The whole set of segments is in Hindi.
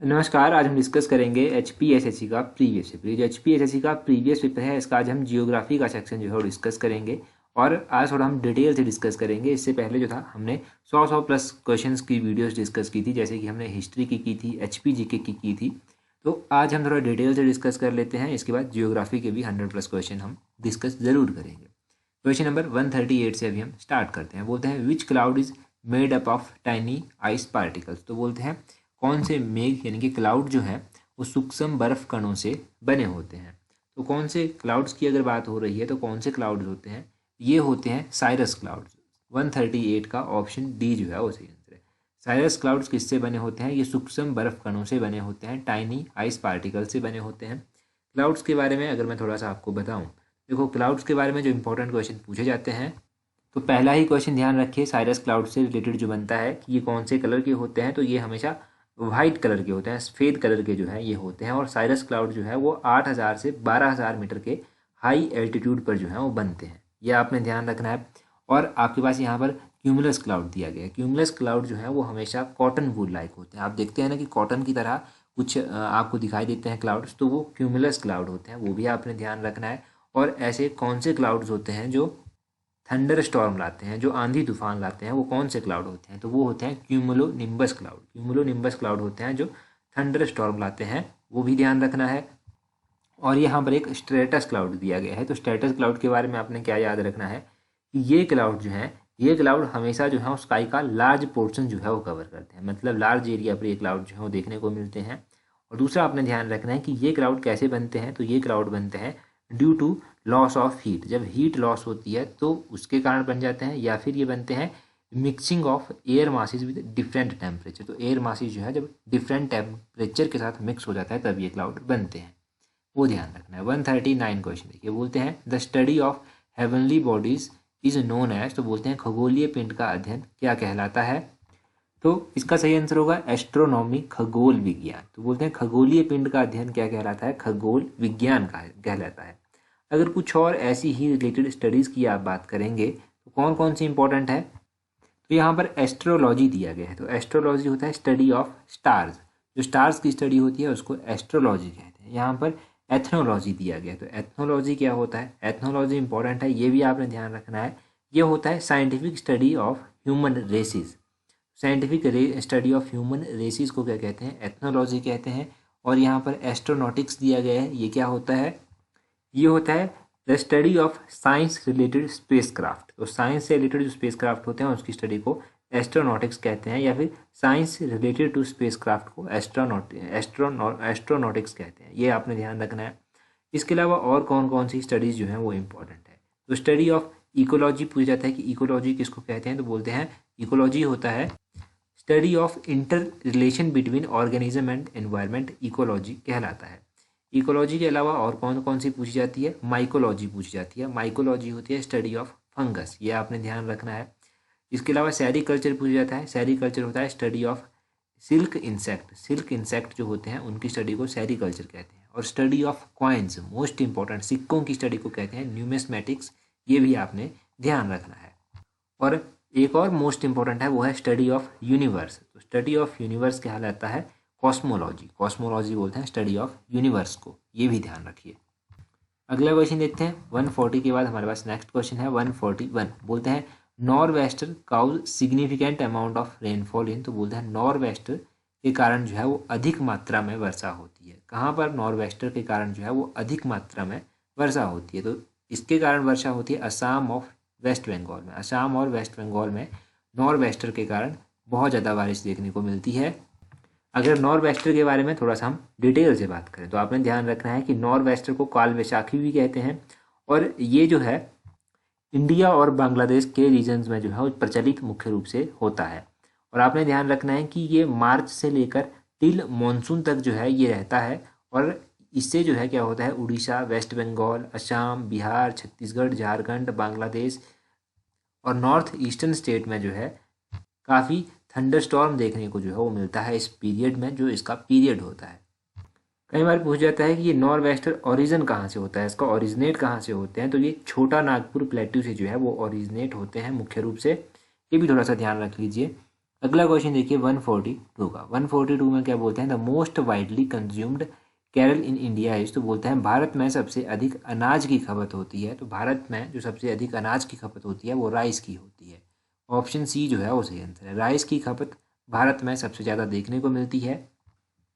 नमस्कार। आज हम डिस्कस करेंगे HPSSC का प्रीवियस पेपर। जो HPSSC का प्रीवियस पेपर है इसका आज हम जियोग्राफी का सेक्शन जो है वो डिस्कस करेंगे और आज थोड़ा हम डिटेल से डिस्कस करेंगे। इससे पहले जो था हमने 100 प्लस क्वेश्चंस की वीडियोस डिस्कस की थी, जैसे कि हमने हिस्ट्री की थी, HPGK की थी। तो आज हम थोड़ा डिटेल से डिस्कस कर लेते हैं। इसके बाद जियोग्राफी के भी 100 प्लस क्वेश्चन हम डिस्कस जरूर करेंगे। क्वेश्चन नंबर 138 से अभी हम स्टार्ट करते हैं। बोलते हैं which cloud is made up of tiny ice particles. तो बोलते हैं कौन से मेघ यानी कि क्लाउड जो है वो सूक्ष्म बर्फ कणों से बने होते हैं। तो कौन से क्लाउड्स की अगर बात हो रही है तो कौन से क्लाउड्स होते हैं, ये होते हैं साइरस क्लाउड्स। 138 का ऑप्शन डी जो है वो सही आंसर है। साइरस क्लाउड्स किससे बने होते हैं? ये सूक्ष्म बर्फ कणों से बने होते हैं, टाइनी आइस पार्टिकल से बने होते हैं। क्लाउड्स के बारे में अगर मैं थोड़ा सा आपको बताऊं, देखो क्लाउड्स के बारे में जो इंपॉर्टेंट क्वेश्चन पूछे जाते हैं तो पहला ही क्वेश्चन ध्यान रखिए, साइरस क्लाउड से रिलेटेड जो बनता है कि ये कौन से कलर के होते हैं, तो ये हमेशा वाइट कलर के होते हैं, सफ़ेद कलर के जो है ये होते हैं। और साइरस क्लाउड जो है वो 8000 से 12000 मीटर के हाई एल्टीट्यूड पर जो है वो बनते हैं, ये आपने ध्यान रखना है। और आपके पास यहाँ पर क्यूमुलस क्लाउड दिया गया है। क्यूमुलस क्लाउड जो है वो हमेशा कॉटन वूल लाइक होते हैं। आप देखते हैं ना कि कॉटन की तरह कुछ आपको दिखाई देते हैं क्लाउड्स, तो वो क्यूमुलस क्लाउड होते हैं, वो भी आपने ध्यान रखना है। और ऐसे कौन से क्लाउड्स होते हैं जो थंडर स्टॉर्म लाते हैं, जो आंधी तूफान लाते हैं, वो कौन से क्लाउड होते हैं? तो वो होते हैं cumulo nimbus cloud. Cumulo nimbus cloud होते हैं जो थंडर स्टॉर्म लाते हैं, वो भी ध्यान रखना है। और यहाँ पर एक स्ट्रेटस क्लाउड दिया गया है। तो स्ट्रेटस क्लाउड के बारे में आपने क्या याद रखना है कि ये क्लाउड जो है, ये क्लाउड हमेशा जो है स्काई का लार्ज पोर्शन जो है वो कवर करते हैं, मतलब लार्ज एरिया पर ये क्लाउड जो है वो देखने को मिलते हैं। और दूसरा आपने ध्यान रखना है कि ये क्लाउड कैसे बनते हैं, तो ये क्लाउड बनते हैं due to loss of heat. जब हीट लॉस होती है तो उसके कारण बन जाते हैं, या फिर ये बनते हैं mixing of air masses with different temperature. तो एयर मासेज जो है जब डिफरेंट टेम्परेचर के साथ मिक्स हो जाता है तब ये क्लाउड बनते हैं, वो ध्यान रखना है। 139 क्वेश्चन देखिए, बोलते हैं the study of heavenly bodies is known as. तो बोलते हैं खगोलीय पिंड का अध्ययन क्या कहलाता है? तो इसका सही आंसर होगा एस्ट्रोनॉमी, खगोल विज्ञान। तो बोलते हैं खगोलीय पिंड का अध्ययन क्या कहलाता है? खगोल विज्ञान का कहलाता है। अगर कुछ और ऐसी ही रिलेटेड स्टडीज़ की आप बात करेंगे तो कौन कौन सी इंपॉर्टेंट है, तो यहाँ पर एस्ट्रोलॉजी दिया गया है। तो एस्ट्रोलॉजी होता है स्टडी ऑफ स्टार्स, जो स्टार्स की स्टडी होती है उसको एस्ट्रोलॉजी कहते हैं। यहाँ पर एथनोलॉजी दिया गया है। तो एथनोलॉजी क्या होता है? एथनोलॉजी इंपॉर्टेंट है, ये भी आपने ध्यान रखना है। ये होता है scientific study of human races. Scientific study of human races को क्या कहते हैं? एथनोलॉजी कहते हैं। और यहाँ पर एस्ट्रोनॉटिक्स दिया गया है, ये क्या होता है? ये होता है the study of science related space craft. तो साइंस से रिलेटेड जो स्पेस क्राफ्ट होते हैं उसकी स्टडी को एस्ट्रोनॉटिक्स कहते हैं, या फिर science related to spacecraft को एस्ट्रोनॉटिक्स कहते हैं, ये आपने ध्यान रखना है। इसके अलावा और कौन कौन सी स्टडीज़ जो हैं वो इम्पॉर्टेंट है। तो स्टडी ऑफ इकोलॉजी पूछा जाता है कि इकोलॉजी किसको कहते हैं, तो बोलते हैं इकोलॉजी होता है study of inter relation between organism and environment, ecology कहलाता है। इकोलॉजी के अलावा और कौन कौन सी पूछी जाती है? माइकोलॉजी पूछी जाती है। माइकोलॉजी होती है स्टडी ऑफ फंगस, ये आपने ध्यान रखना है। इसके अलावा सेरीकल्चर पूछा जाता है। सेरीकल्चर होता है study of silk insect. Silk insect जो होते हैं उनकी स्टडी को सेरीकल्चर कहते हैं। और study of coins, most important, सिक्कों की स्टडी को कहते हैं न्यूमिस्मेटिक्स, ये भी आपने ध्यान रखना है। और एक और मोस्ट इंपॉर्टेंट है, वो है स्टडी ऑफ यूनिवर्स। तो स्टडी ऑफ यूनिवर्स कहलाता है कॉस्मोलॉजी। कॉस्मोलॉजी बोलते हैं स्टडी ऑफ यूनिवर्स को, ये भी ध्यान रखिए। अगला क्वेश्चन देखते हैं। 140 के बाद हमारे पास नेक्स्ट क्वेश्चन है 141। बोलते हैं nor'wester cause significant amount of rainfall in. तो बोलते हैं नॉर वेस्टर के कारण जो है वो अधिक मात्रा में वर्षा होती है। कहाँ पर नॉर वेस्टर के कारण जो है वो अधिक मात्रा में वर्षा होती है? तो इसके कारण वर्षा होती है असम और वेस्ट बंगाल में। असम और वेस्ट बंगाल में नॉर वेस्टर के कारण बहुत ज़्यादा बारिश देखने को मिलती है। अगर नॉर वेस्टर के बारे में थोड़ा सा हम डिटेल से बात करें तो आपने ध्यान रखना है कि नॉर वेस्टर को काल वैशाखी भी कहते हैं। और ये जो है इंडिया और बांग्लादेश के रीजन्स में जो है वो प्रचलित मुख्य रूप से होता है। और आपने ध्यान रखना है कि ये मार्च से लेकर टिल मानसून तक जो है ये रहता है। और इससे जो है क्या होता है, उड़ीसा, वेस्ट बंगाल, असम, बिहार, छत्तीसगढ़, झारखंड, बांग्लादेश और नॉर्थ ईस्टर्न स्टेट में जो है काफ़ी थंडरस्टॉर्म देखने को जो है वो मिलता है इस पीरियड में, जो इसका पीरियड होता है। कई बार पूछ जाता है कि ये नॉर वेस्टर ओरिजिन कहाँ से होता है, इसका ओरिजिनेट कहाँ से होते हैं? तो ये छोटा नागपुर प्लेट्यू से जो है वो ओरिजिनेट होते हैं मुख्य रूप से, ये भी थोड़ा सा ध्यान रख लीजिए। अगला क्वेश्चन देखिए 142 का। 142 में क्या बोलते हैं, the most widely consumed cereal in India is, तो बोलते हैं भारत में सबसे अधिक अनाज की खपत होती है। तो भारत में जो सबसे अधिक अनाज की खपत होती है वो राइस की होती है। ऑप्शन सी जो है वो सही आंसर है, राइस की खपत भारत में सबसे ज़्यादा देखने को मिलती है।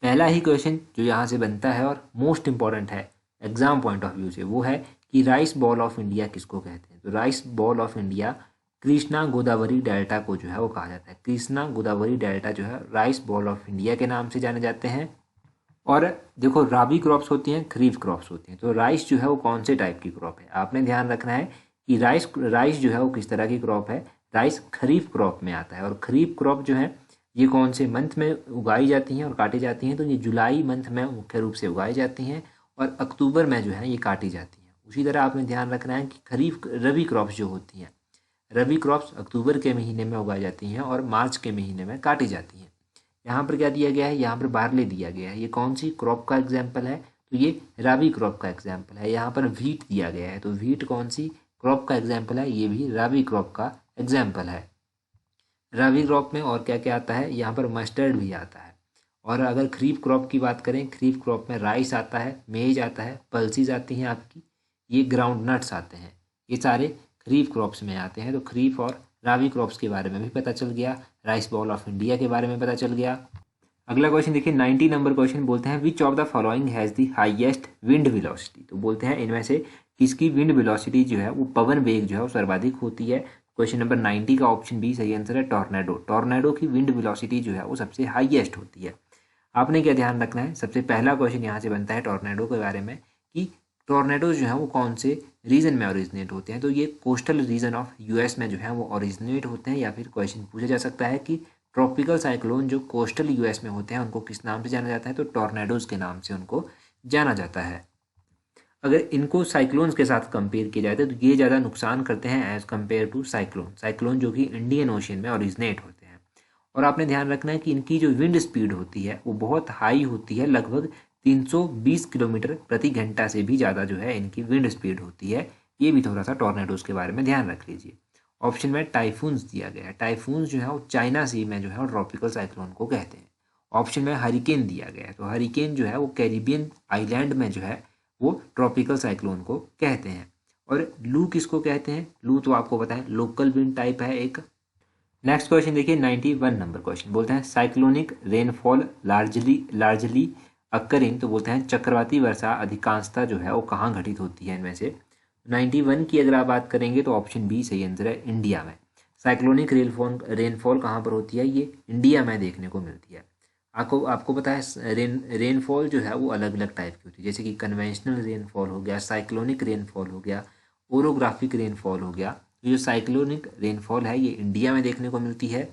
पहला ही क्वेश्चन जो यहाँ से बनता है और मोस्ट इंपॉर्टेंट है एग्जाम पॉइंट ऑफ व्यू से, वो है कि राइस बॉल ऑफ इंडिया किसको कहते हैं। तो rice ball of India Krishna Godavari delta को जो है वो कहा जाता है। कृष्णा गोदावरी डेल्टा जो है राइस बॉल ऑफ इंडिया के नाम से जाने जाते हैं। और देखो राबी क्रॉप्स होती हैं, खरीफ क्रॉप्स होती हैं। तो राइस जो है वो कौन से टाइप की क्रॉप है, आपने ध्यान रखना है कि राइस जो है वो किस तरह की क्रॉप है। राइस खरीफ क्रॉप में आता है। और खरीफ क्रॉप जो है ये कौन से मंथ में उगाई जाती हैं और काटी जाती हैं, तो ये जुलाई मंथ में मुख्य रूप से उगाई जाती हैं और अक्टूबर में जो है ये काटी जाती हैं। उसी तरह आपने ध्यान रखना है कि खरीफ रबी क्रॉप्स जो होती हैं, रबी क्रॉप्स अक्टूबर के महीने में उगाई जाती हैं और मार्च के महीने में काटी जाती हैं। यहाँ पर क्या दिया गया है, यहाँ पर बार्ले दिया गया है। ये कौन सी क्रॉप का एग्जाम्पल है, तो ये राबी क्रॉप का एग्जाम्पल है। यहाँ पर व्हीट दिया गया है, तो व्हीट कौन सी क्रॉप का एग्जाम्पल है, ये भी राबी क्रॉप का एग्जाम्पल है। रबी क्रॉप में और क्या क्या आता है, यहाँ पर मस्टर्ड भी आता है। और अगर खरीफ क्रॉप की बात करें, खरीफ क्रॉप में राइस आता है, मेज आता है, पल्सीज आती हैं आपकी, ये ग्राउंड नट्स आते हैं। ये सारे खरीफ क्रॉप्स में आते हैं। तो खरीफ और राबी क्रॉप्स के बारे में भी पता चल गया, राइस बॉल ऑफ इंडिया के बारे में पता चल गया। अगला क्वेश्चन देखिए 90 नंबर क्वेश्चन, बोलते हैं which of the following has the highest wind velocity. तो बोलते हैं इनमें से किसकी विंड वेलोसिटी जो है वो पवन वेग जो है वो सर्वाधिक होती है। क्वेश्चन नंबर 90 का ऑप्शन बी सही आंसर है, टॉर्नेडो। टॉर्नेडो की विंड वेलोसिटी जो है वो सबसे हाईएस्ट होती है। आपने क्या ध्यान रखना है, सबसे पहला क्वेश्चन यहाँ से बनता है टॉर्नेडो के बारे में कि टॉर्नेडो जो है वो कौन से रीजन में ओरिजिनेट होते हैं। तो ये कोस्टल रीजन ऑफ यूएस में जो है वो ओरिजिनेट होते हैं। या फिर क्वेश्चन पूछा जा सकता है कि ट्रॉपिकल साइक्लोन जो कोस्टल यूएस में होते हैं उनको किस नाम से जाना जाता है, तो टॉर्नेडोज के नाम से उनको जाना जाता है। अगर इनको साइक्लोन्स के साथ कंपेयर किया जाए तो ये ज़्यादा नुकसान करते हैं एज़ कम्पेयर टू साइक्लोन जो कि इंडियन ओशन में ओरिजिनेट होते हैं। और आपने ध्यान रखना है कि इनकी जो विंड स्पीड होती है वो बहुत हाई होती है, लगभग 320 किलोमीटर प्रति घंटा से भी ज़्यादा जो है इनकी विंड स्पीड होती है। ये भी थोड़ा सा टॉर्नेडोज के बारे में ध्यान रख लीजिए। ऑप्शन में टाइफून्स दिया गया है। टाइफून्स जो है वो चाइना सी में जो है वो ट्रॉपिकल साइक्लोन को कहते हैं। ऑप्शन में हरिकेन दिया गया है। तो हरिकेन जो है वो कैरिबियन आइलैंड में जो है वो ट्रॉपिकल साइक्लोन को कहते हैं। और लू किसको कहते हैं, लू तो आपको पता है लोकल विंड टाइप है एक। नेक्स्ट क्वेश्चन देखिए 91 नंबर क्वेश्चन, बोलते हैं साइक्लोनिक रेनफॉल लार्जली अक्करिंग। तो बोलते हैं चक्रवाती वर्षा अधिकांशतः जो है वो कहाँ घटित होती है इनमें से। 91 की अगर आप बात करेंगे तो ऑप्शन बी सही आंसर है, इंडिया में। साइक्लोनिक रेनफॉल कहाँ पर होती है, ये इंडिया में देखने को मिलती है। आपको पता है रेनफॉल जो है वो अलग अलग टाइप की होती है, जैसे कि कन्वेंशनल रेनफॉल हो गया, साइक्लोनिक रेनफॉल हो गया, ओरोग्राफिक रेनफॉल हो गया। तो जो साइक्लोनिक रेनफॉल है ये इंडिया में देखने को मिलती है।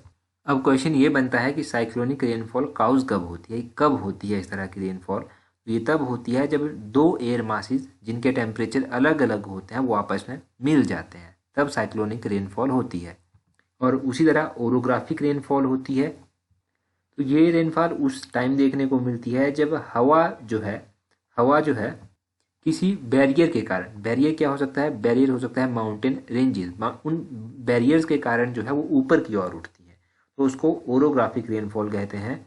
अब क्वेश्चन ये बनता है कि साइक्लोनिक रेनफॉल काउज कब होती है, कब होती है इस तरह की रेनफॉल। तो ये तब होती है जब दो एयर मासेस जिनके टेम्परेचर अलग अलग होते हैं वो आपस में मिल जाते हैं, तब साइक्लोनिक रेनफॉल होती है। और उसी तरह ओरोग्राफिक रेनफॉल होती है। तो ये रेनफॉल उस टाइम देखने को मिलती है जब हवा जो है किसी बैरियर के कारण, बैरियर क्या हो सकता है, बैरियर हो सकता है माउंटेन रेंजेस, उन बैरियर्स के कारण जो है वो ऊपर की ओर उठती है, तो उसको ओरोग्राफिक रेनफॉल कहते हैं।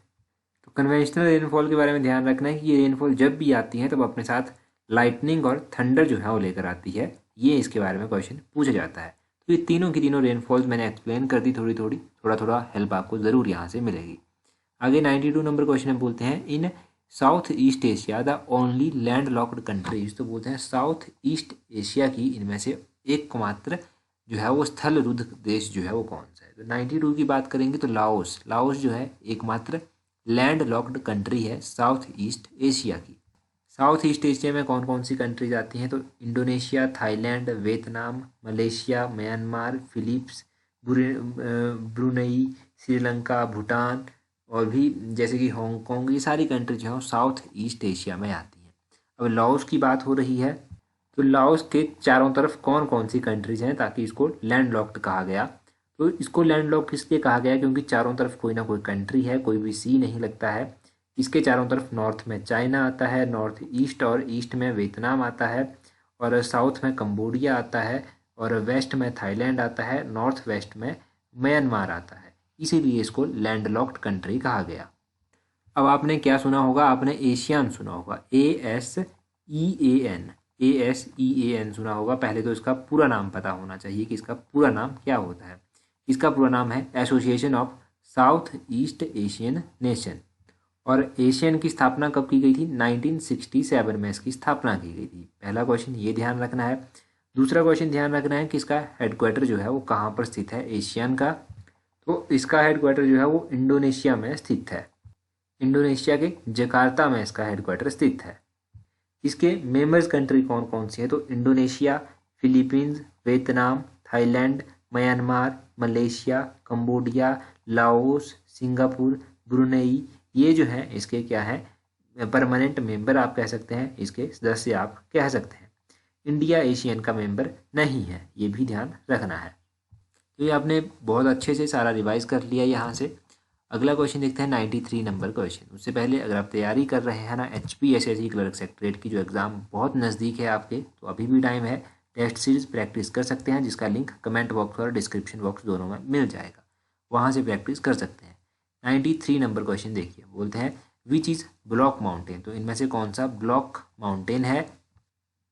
तो कन्वेंशनल रेनफॉल के बारे में ध्यान रखना है कि ये रेनफॉल जब भी आती है तब अपने साथ लाइटनिंग और थंडर जो है वो लेकर आती है। ये इसके बारे में क्वेश्चन पूछा जाता है। तो ये तीनों की तीनों रेनफॉल्स मैंने एक्सप्लेन कर दी, थोड़ा थोड़ा हेल्प आपको ज़रूर यहाँ से मिलेगी। आगे 92 नंबर क्वेश्चन में बोलते हैं in south east Asia the only landlocked countries. तो बोलते हैं साउथ ईस्ट एशिया की इनमें से एकमात्र जो है वो स्थल रुद्ध देश जो है वो कौन सा है। तो 92 की बात करेंगे तो लाओस जो है एकमात्र लैंड लॉक्ड कंट्री है साउथ ईस्ट एशिया की। साउथ ईस्ट एशिया में कौन कौन सी कंट्रीज आती हैं, तो Indonesia, Thailand, Vietnam, Malaysia, Myanmar, Philippines, Brunei, Sri Lanka, Bhutan और भी जैसे कि हांगकांग, ये सारी कंट्री जो है साउथ ईस्ट एशिया में आती हैं। अब लाओस की बात हो रही है तो लाओस के चारों तरफ कौन कौन सी कंट्रीज हैं ताकि इसको लैंड लॉक्ड कहा गया। तो इसको लैंड लॉक्ड इसलिए कहा गया क्योंकि चारों तरफ कोई ना कोई कंट्री है, कोई भी सी नहीं लगता है। इसके चारों तरफ नॉर्थ में चाइना आता है, नॉर्थ ईस्ट और ईस्ट में वियतनाम आता है, और साउथ में कंबोडिया आता है, और वेस्ट में थाईलैंड आता है, नॉर्थ वेस्ट में म्यांमार आता है। इसीलिए इसको लैंडलॉक्ड कंट्री कहा गया। अब आपने क्या सुना होगा, आपने एशियान सुना होगा, ASEAN सुना होगा। पहले तो इसका पूरा नाम पता होना चाहिए कि इसका पूरा नाम क्या होता है। इसका पूरा नाम है association of south east Asian nation. और एशियन की स्थापना कब की गई थी? 1967 में इसकी स्थापना की गई थी। पहला क्वेश्चन ये ध्यान रखना है। दूसरा क्वेश्चन ध्यान रखना है कि इसका हेडक्वार्टर जो है वो कहाँ पर स्थित है एशियन का। तो इसका हेडक्वार्टर जो है वो इंडोनेशिया में स्थित है। इंडोनेशिया के जकार्ता में इसका हेडक्वार्टर स्थित है। इसके मेंबर्स कंट्री कौन कौन सी है? तो Indonesia, Philippines, Vietnam, Thailand, Myanmar, Malaysia, Cambodia, Laos, Singapore, Brunei, ये जो है इसके क्या है, परमानेंट मेंबर आप कह सकते हैं, इसके सदस्य आप कह सकते हैं। इंडिया एशियन का मेंबर नहीं है, ये भी ध्यान रखना है। तो ये आपने बहुत अच्छे से सारा रिवाइज कर लिया यहाँ से। अगला क्वेश्चन देखते हैं 93 नंबर क्वेश्चन। उससे पहले अगर आप तैयारी कर रहे हैं ना HPSSC क्लर्क सेक्रेटरीट की जो एग्ज़ाम बहुत नज़दीक है आपके, तो अभी भी टाइम है, टेस्ट सीरीज प्रैक्टिस कर सकते हैं, जिसका लिंक कमेंट बॉक्स और डिस्क्रिप्शन बॉक्स दोनों में मिल जाएगा, वहाँ से प्रैक्टिस कर सकते हैं। 93 नंबर क्वेश्चन देखिए, बोलते हैं विच इज़ ब्लॉक माउंटेन। तो इनमें से कौन सा ब्लॉक माउंटेन है?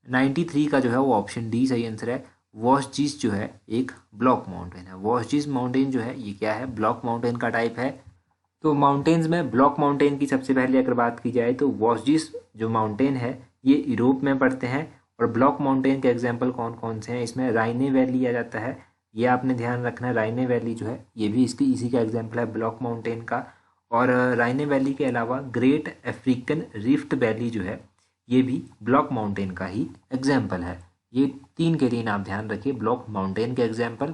93 का जो है वो ऑप्शन डी सही आंसर है। वॉशजिस जो है एक ब्लॉक माउंटेन है। वॉशजिस माउंटेन जो है ये क्या है? ब्लॉक माउंटेन का टाइप है। तो माउंटेन्स में ब्लॉक माउंटेन की सबसे पहले अगर बात की जाए तो वॉशजिस जो माउंटेन है ये यूरोप में पड़ते हैं। और ब्लॉक माउंटेन के एग्जांपल कौन कौन से हैं? इसमें राइने वैली आ जाता है, ये आपने ध्यान रखना है। राइने वैली जो है ये भी इसकी इसी का एग्जाम्पल है ब्लॉक माउंटेन का। और राइने वैली के अलावा ग्रेट अफ्रीकन रिफ्ट वैली जो है ये भी ब्लॉक माउंटेन का ही एग्जाम्पल है। ये 3 के लिए आप ध्यान रखिए ब्लॉक माउंटेन के एग्जाम्पल।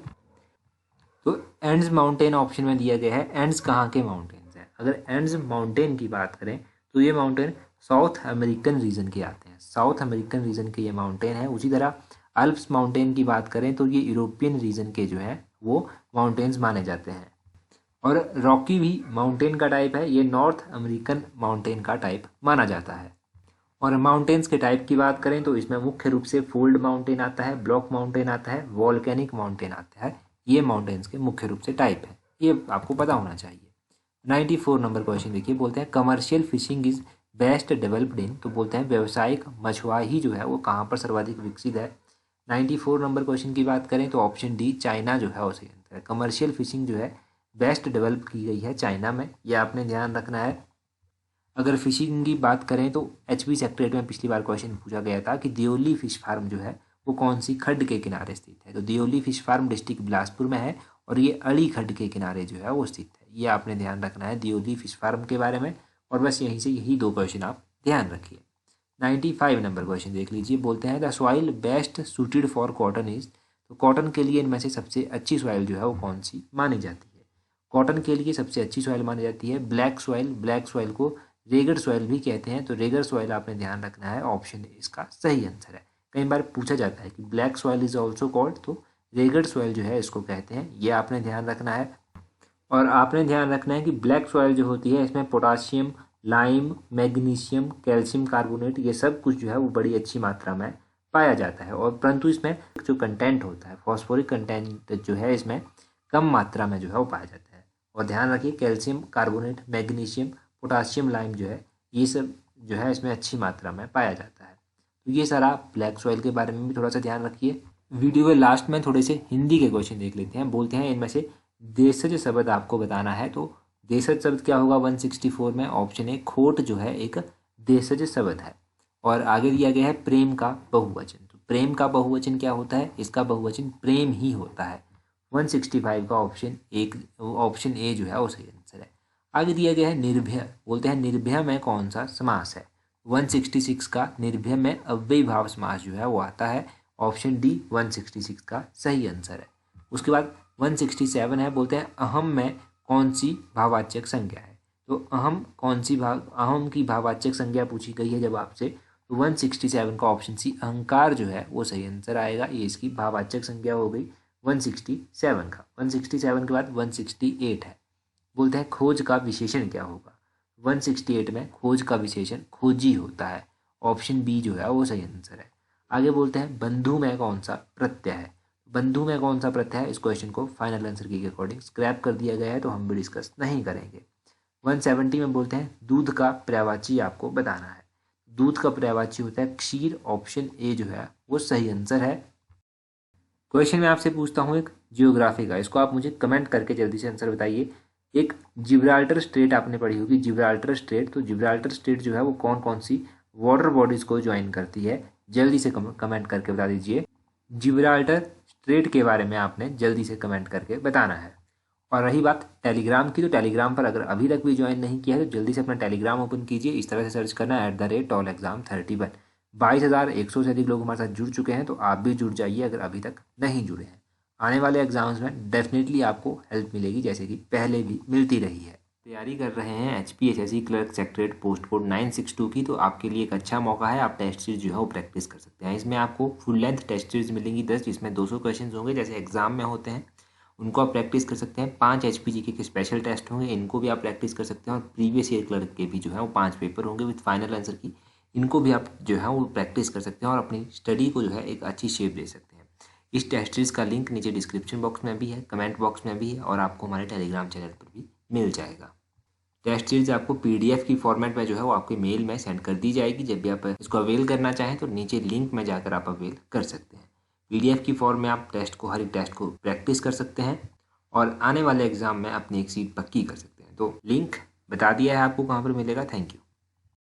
तो एंड्स माउंटेन ऑप्शन में दिया गया है। एंड्स कहाँ के माउंटेन्स हैं? अगर एंड्स माउंटेन की बात करें तो ये माउंटेन साउथ अमेरिकन रीजन के आते हैं। साउथ अमेरिकन रीजन के ये माउंटेन है। उसी तरह अल्प्स माउंटेन की बात करें तो ये यूरोपियन रीजन के जो है वो माउंटेन्स माने जाते हैं। और रॉकी भी माउंटेन का टाइप है, ये नॉर्थ अमेरिकन माउंटेन का टाइप माना जाता है। और माउंटेन्स के टाइप की बात करें तो इसमें मुख्य रूप से फोल्ड माउंटेन आता है, ब्लॉक माउंटेन आता है, वॉल्केनिक माउंटेन आता है। ये माउंटेन्स के मुख्य रूप से टाइप है, ये आपको पता होना चाहिए। 94 नंबर क्वेश्चन देखिए, बोलते हैं commercial fishing is best developed in. तो बोलते हैं व्यावसायिक मछुआही जो है वो कहाँ पर सर्वाधिक विकसित है? 94 नंबर क्वेश्चन की बात करें तो ऑप्शन डी चाइना जो है वो सही आंसर है। कमर्शियल फिशिंग जो है बेस्ट डेवलप की गई है चाइना में, ये आपने ध्यान रखना है। अगर फिशिंग की बात करें तो HB सेक्रेट में पिछली बार क्वेश्चन पूछा गया था कि दियोली फिश फार्म जो है वो कौन सी खड्ड के किनारे स्थित है? तो Deoli fish farm district Bilaspur में है और ये अड़ी खड्ड के किनारे जो है वो स्थित है। ये आपने ध्यान रखना है दियोली फिश फार्म के बारे में। और बस यहीं से यही 2 क्वेश्चन आप ध्यान रखिए। 95 नंबर क्वेश्चन देख लीजिए, बोलते हैं the soil best suited for cotton is. तो कॉटन के लिए इनमें से सबसे अच्छी सॉइल जो है वो कौन सी मानी जाती है? कॉटन के लिए सबसे अच्छी सॉइल मानी जाती है ब्लैक सॉइल। ब्लैक सॉइल को रेगड सॉइल भी कहते हैं। तो रेगड सॉइल आपने ध्यान रखना है, ऑप्शन ए इसका सही आंसर है। कई बार पूछा जाता है कि black soil is also called, तो रेगड सॉइल जो है इसको कहते हैं, ये आपने ध्यान रखना है। और आपने ध्यान रखना है कि ब्लैक सॉइल जो होती है इसमें potassium, lime, magnesium, calcium carbonate, ये सब कुछ जो है वो बड़ी अच्छी मात्रा में पाया जाता है। और परंतु इसमें जो कंटेंट होता है, फॉस्फोरिक कंटेंट जो है इसमें कम मात्रा में जो है वो पाया जाता है। और ध्यान रखिए calcium carbonate, magnesium, potassium, lime जो है ये सब जो है इसमें अच्छी मात्रा में पाया जाता है। तो ये सारा ब्लैक सॉइल के बारे में भी थोड़ा सा ध्यान रखिए। वीडियो के लास्ट में थोड़े से हिंदी के क्वेश्चन देख लेते हैं। बोलते हैं इनमें से देशज शब्द आपको बताना है। तो देशज शब्द क्या होगा? 164 में ऑप्शन ए खोट जो है एक देशज शब्द है। और आगे दिया गया है प्रेम का बहुवचन। तो प्रेम का बहुवचन क्या होता है? इसका बहुवचन प्रेम ही होता है। 165 का ऑप्शन ए जो है वो सही आंसर है। आगे दिया गया है निर्भय। बोलते हैं निर्भय में कौन सा समास है? 166 का निर्भय में अव्ययी भाव समास जो है वो आता है। ऑप्शन डी 166 का सही आंसर है। उसके बाद 167 है, बोलते हैं अहम में कौन सी भाववाचक संज्ञा है? तो अहम की भाववाचक संज्ञा पूछी गई है जब आपसे, तो 167 का ऑप्शन सी अहंकार जो है वो सही आंसर आएगा। ये इसकी भाववाचक संज्ञा हो गई 167 का। 167 के बाद 168 है, बोलते हैं खोज का विशेषण क्या होगा? 168 में खोज का विशेषण खोजी होता है। ऑप्शन बी जो है वो सही आंसर है। आगे बोलते हैं बंधु में कौन सा प्रत्यय है? बंधु में कौन सा प्रत्यय है, इस क्वेश्चन को फाइनल आंसर की के अकॉर्डिंग स्क्रैप कर दिया गया है, तो हम भी डिस्कस नहीं करेंगे। 170 में बोलते हैं दूध का पर्यायवाची आपको बताना है। दूध का पर्यायवाची होता है क्षीर, ऑप्शन ए जो है वो सही आंसर है। क्वेश्चन मैं आपसे पूछता हूँ एक जियोग्राफी का, इसको आप मुझे कमेंट करके जल्दी से आंसर बताइए। एक जिब्राल्टर स्ट्रेट आपने पढ़ी होगी, जिब्राल्टर स्ट्रेट, तो जिब्राल्टर स्ट्रेट जो है वो कौन कौन सी वाटर बॉडीज को ज्वाइन करती है, जल्दी से कमेंट करके बता दीजिए। जिब्राल्टर स्ट्रेट के बारे में आपने जल्दी से कमेंट करके बताना है। और रही बात टेलीग्राम की, तो टेलीग्राम पर अगर अभी तक भी ज्वाइन नहीं किया है तो जल्दी से अपना टेलीग्राम ओपन कीजिए। इस तरह से सर्च करना @allexam31। 22,100 से अधिक लोग हमारे साथ जुड़ चुके हैं, तो आप भी जुड़ जाइए अगर अभी तक नहीं जुड़े हैं। आने वाले एग्जाम्स में डेफिनेटली आपको हेल्प मिलेगी, जैसे कि पहले भी मिलती रही है। तैयारी कर रहे हैं HPSSC clerk secretariat post code 962 की, तो आपके लिए एक अच्छा मौका है, आप टेस्ट सीरीज जो है वो प्रैक्टिस कर सकते हैं। इसमें आपको फुल लेंथ टेस्ट सीरीज मिलेंगी 10, जिसमें 200 क्वेश्चन होंगे जैसे एग्जाम में होते हैं, उनको आप प्रैक्टिस कर सकते हैं। 5 HPGK के स्पेशल टेस्ट होंगे, इनको भी आप प्रैक्टिस कर सकते हैं। और प्रीवियस ईयर क्लर्क के भी जो है वो 5 पेपर होंगे विद फाइनल आंसर की, इनको भी आप जो है वो प्रैक्टिस कर सकते हैं और अपनी स्टडी को जो है एक अच्छी शेप दे सकते हैं। इस टेस्ट सीरीज का लिंक नीचे डिस्क्रिप्शन बॉक्स में भी है, कमेंट बॉक्स में भी है, और आपको हमारे टेलीग्राम चैनल पर भी मिल जाएगा। टेस्ट सीरीज आपको PDF की फॉर्मेट में जो है वो आपके मेल में सेंड कर दी जाएगी। जब भी आप इसको अवेल करना चाहें तो नीचे लिंक में जाकर आप अवेल कर सकते हैं। PDF की फॉर्म में आप हर एक टेस्ट को प्रैक्टिस कर सकते हैं और आने वाले एग्जाम में अपनी एक सीट पक्की कर सकते हैं। तो लिंक बता दिया है आपको कहाँ पर मिलेगा। Thank you.